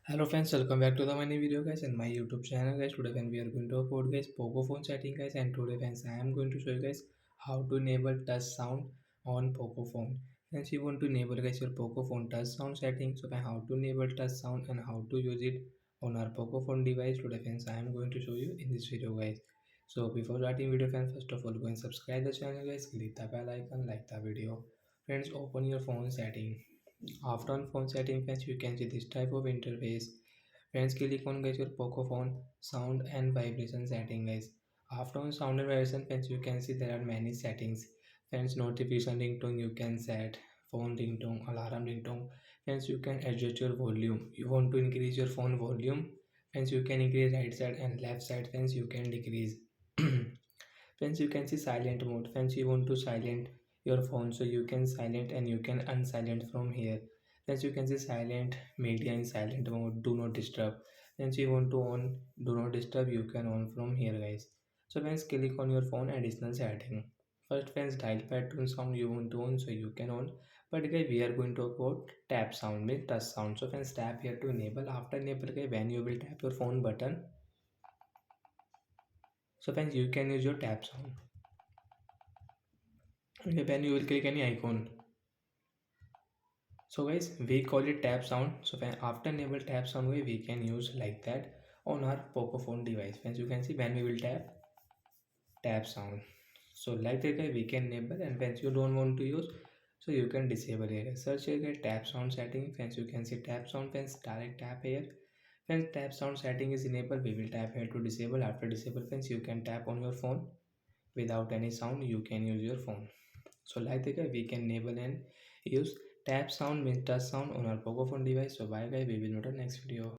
Hello friends, welcome back to the many video guys and my YouTube channel guys. Today when we are going to talk about guys Poco phone setting guys, and today friends I am going to show you guys how to enable touch sound on Poco phone. Since you want to enable guys your Poco phone touch sound setting, so how to enable touch sound and how to use it on our Poco phone device, today friends I am going to show you in this video guys. So before starting video friends, first of all go and subscribe the channel guys, click the bell icon, like the video. Friends, open your phone setting. After on phone setting friends, you can see this type of interface. Friends, click on guys your Poco phone sound and vibration setting guys. After on sound and vibration friends, you can see there are many settings. Friends, notification ringtone you can set, phone ringtone, alarm ringtone. Friends, you can adjust your volume. You want to increase your phone volume. Friends, you can increase right side and left side. Friends, you can decrease. Friends, you can see silent mode. Friends, you want to silent your phone, so you can silent and you can unsilent from here. Friends, you can see silent media in silent mode, do not disturb. Friends, you want to on do not disturb, you can on from here guys. So friends, click on your phone additional setting. First friends, dial pad tone sound you want to on, so you can on. But guys, we are going to talk about tap sound, means touch sound. So friends, tap here to enable. After enable guys, when you will tap your phone button, so friends, you can use your tap sound. Okay, when you will click any icon, so guys we call it tap sound. So when after enable tap sound way, we can use like that on our Poco phone device. Friends, you can see when we will tap sound, so like that we can enable, and when you don't want to use, so you can disable here. Search here tap sound setting. Friends, you can see tap sound. Friends, direct tap here. When tap sound setting is enabled, we will tap here to disable. After disable friends, you can tap on your phone without any sound, you can use your phone. So like that we can enable and use tap sound, means touch sound on our Poco phone device. So bye guys, we will meet on next video.